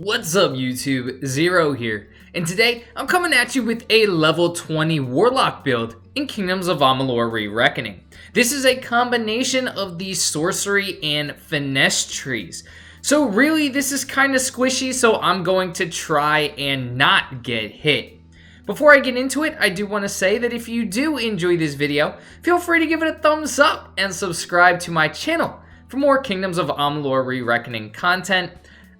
What's up YouTube, Zero here, and today I'm coming at you with a level 20 Warlock build in Kingdoms of Amalur Re-Reckoning. This is a combination of the sorcery and finesse trees. So really this is kind of squishy, so I'm going to try and not get hit. Before I get into it, I do want to say that if you do enjoy this video, feel free to give it a thumbs up and subscribe to my channel for more Kingdoms of Amalur Re-Reckoning content.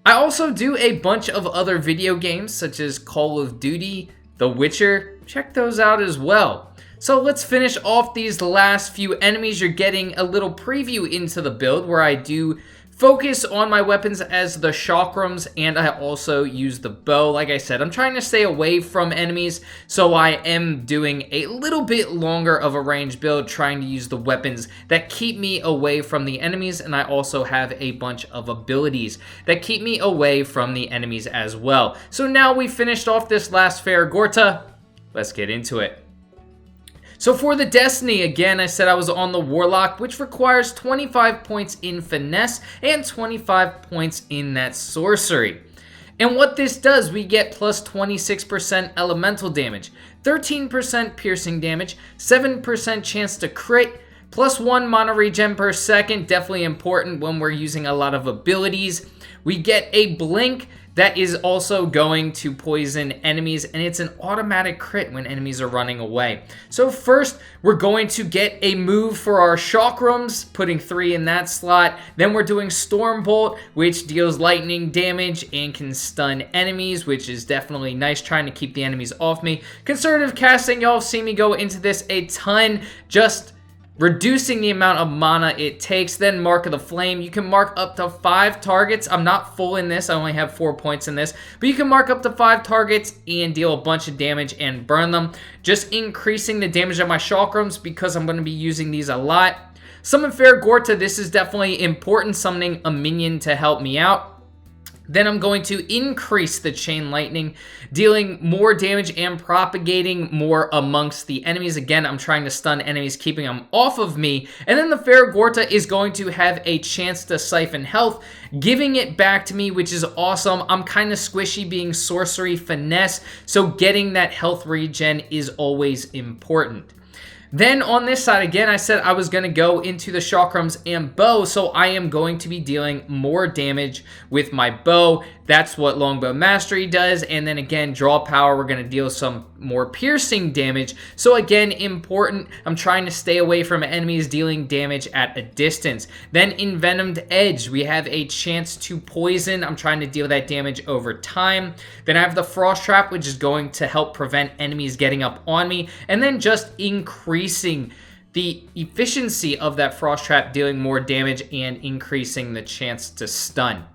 I also do a bunch of other video games such as Call of Duty, The Witcher. Check those out as well. So let's finish off these last few enemies. You're getting a little preview into the build where I do focus on my weapons as the chakrams, and I also use the bow. Like I said, I'm trying to stay away from enemies, so I am doing a little bit longer of a range build, trying to use the weapons that keep me away from the enemies, and I also have a bunch of abilities that keep me away from the enemies as well. So now we finished off this last Gorta. Let's get into it. So for the Destiny, again, I said I was on the Warlock, which requires 25 points in Finesse and 25 points in that Sorcery. And what this does, we get plus 26% elemental damage, 13% piercing damage, 7% chance to crit, plus 1 mana regen per second, definitely important when we're using a lot of abilities. We get a blink that is also going to poison enemies, and it's an automatic crit when enemies are running away. So first, we're going to get a move for our chakrams, putting 3 in that slot. Then we're doing Storm Bolt, which deals lightning damage and can stun enemies, which is definitely nice, trying to keep the enemies off me. Conservative casting, y'all have seen me go into this a ton, just reducing the amount of mana it takes. Then Mark of the Flame. You can mark up to 5 targets. I'm not full in this. I only have 4 points in this. But you can mark up to 5 targets and deal a bunch of damage and burn them. Just increasing the damage of my chakrams because I'm going to be using these a lot. Summon Gorta. This is definitely important. Summoning a minion to help me out. Then I'm going to increase the Chain Lightning, dealing more damage and propagating more amongst the enemies. Again, I'm trying to stun enemies, keeping them off of me. And then the Gorta is going to have a chance to siphon health, giving it back to me, which is awesome. I'm kind of squishy being sorcery finesse, so getting that health regen is always important. Then on this side, again, I said I was going to go into the chakrams and bow, so I am going to be dealing more damage with my bow. That's what Longbow Mastery does. And then again, draw power, we're going to deal some more piercing damage. So again, important, I'm trying to stay away from enemies dealing damage at a distance. Then Envenomed Edge, we have a chance to poison. I'm trying to deal that damage over time. Then I have the Frost Trap, which is going to help prevent enemies getting up on me. And then just increasing the efficiency of that Frost Trap, dealing more damage and increasing the chance to stun.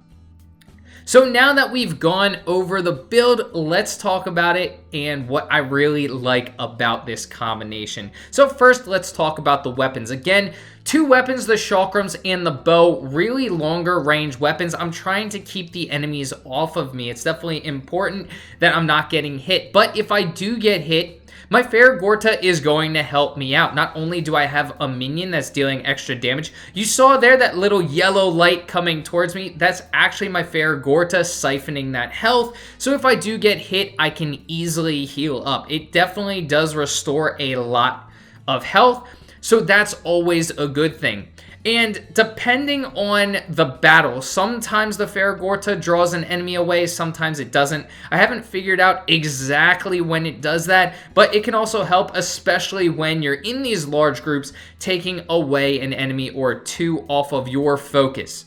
So now that we've gone over the build, let's talk about it and what I really like about this combination. So first, let's talk about the weapons. Again, 2 weapons, the chakrams and the bow, really longer range weapons. I'm trying to keep the enemies off of me. It's definitely important that I'm not getting hit, but if I do get hit, my Gorta is going to help me out. Not only do I have a minion that's dealing extra damage, you saw there that little yellow light coming towards me. That's actually my Gorta siphoning that health. So if I do get hit, I can easily heal up. It definitely does restore a lot of health, so that's always a good thing. And depending on the battle, sometimes the Gorta draws an enemy away, sometimes it doesn't. I haven't figured out exactly when it does that, but it can also help, especially when you're in these large groups, taking away an enemy or 2 off of your focus.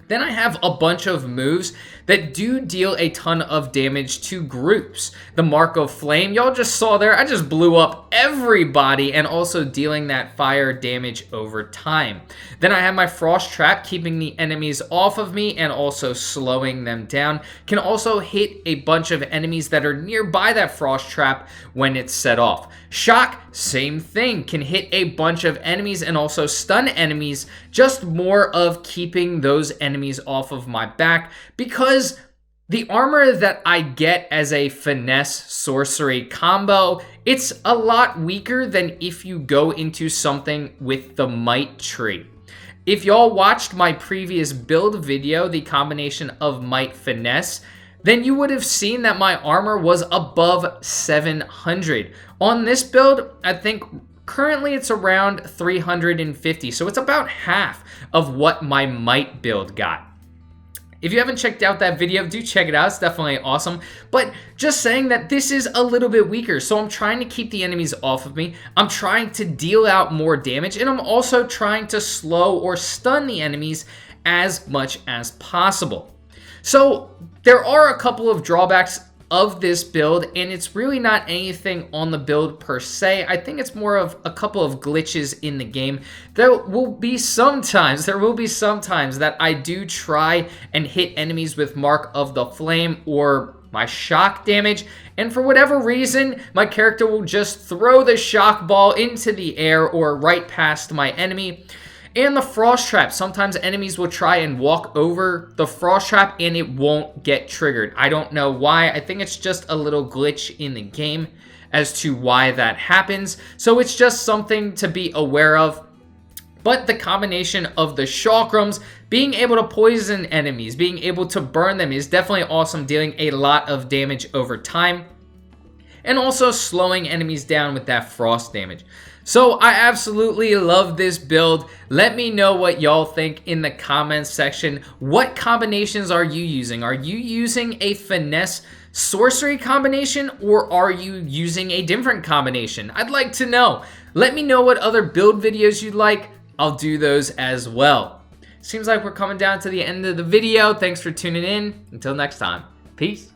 Then I have a bunch of moves that do deal a ton of damage to groups. The Mark of Flame, y'all just saw there, I just blew up everybody and also dealing that fire damage over time. Then I have my Frost Trap, keeping the enemies off of me and also slowing them down. Can also hit a bunch of enemies that are nearby that Frost Trap when it's set off. Shock, same thing, can hit a bunch of enemies and also stun enemies, just more of keeping those enemies off of my back, because the armor that I get as a finesse sorcery combo, it's a lot weaker than if you go into something with the might tree. If y'all watched my previous build video, the combination of Might Finesse, then you would have seen that my armor was above 700. On this build, I think currently it's around 350, so it's about half of what my Might build got. If you haven't checked out that video, do check it out. It's definitely awesome. But just saying that this is a little bit weaker. So I'm trying to keep the enemies off of me. I'm trying to deal out more damage. And I'm also trying to slow or stun the enemies as much as possible. So there are a couple of drawbacks of this build, and it's really not anything on the build per se. I think it's more of a couple of glitches in the game. There will be sometimes that I do try and hit enemies with Mark of the Flame or my shock damage, and for whatever reason, my character will just throw the shock ball into the air or right past my enemy. And the frost trap. Sometimes enemies will try and walk over the frost trap and it won't get triggered. I don't know why. I think it's just a little glitch in the game as to why that happens. So it's just something to be aware of. But the combination of the chakrams, being able to poison enemies, being able to burn them is definitely awesome, dealing a lot of damage over time. And also slowing enemies down with that frost damage. So I absolutely love this build. Let me know what y'all think in the comments section. What combinations are you using? Are you using a Finesse Sorcery combination, or are you using a different combination? I'd like to know. Let me know what other build videos you'd like. I'll do those as well. Seems like we're coming down to the end of the video. Thanks for tuning in. Until next time. Peace.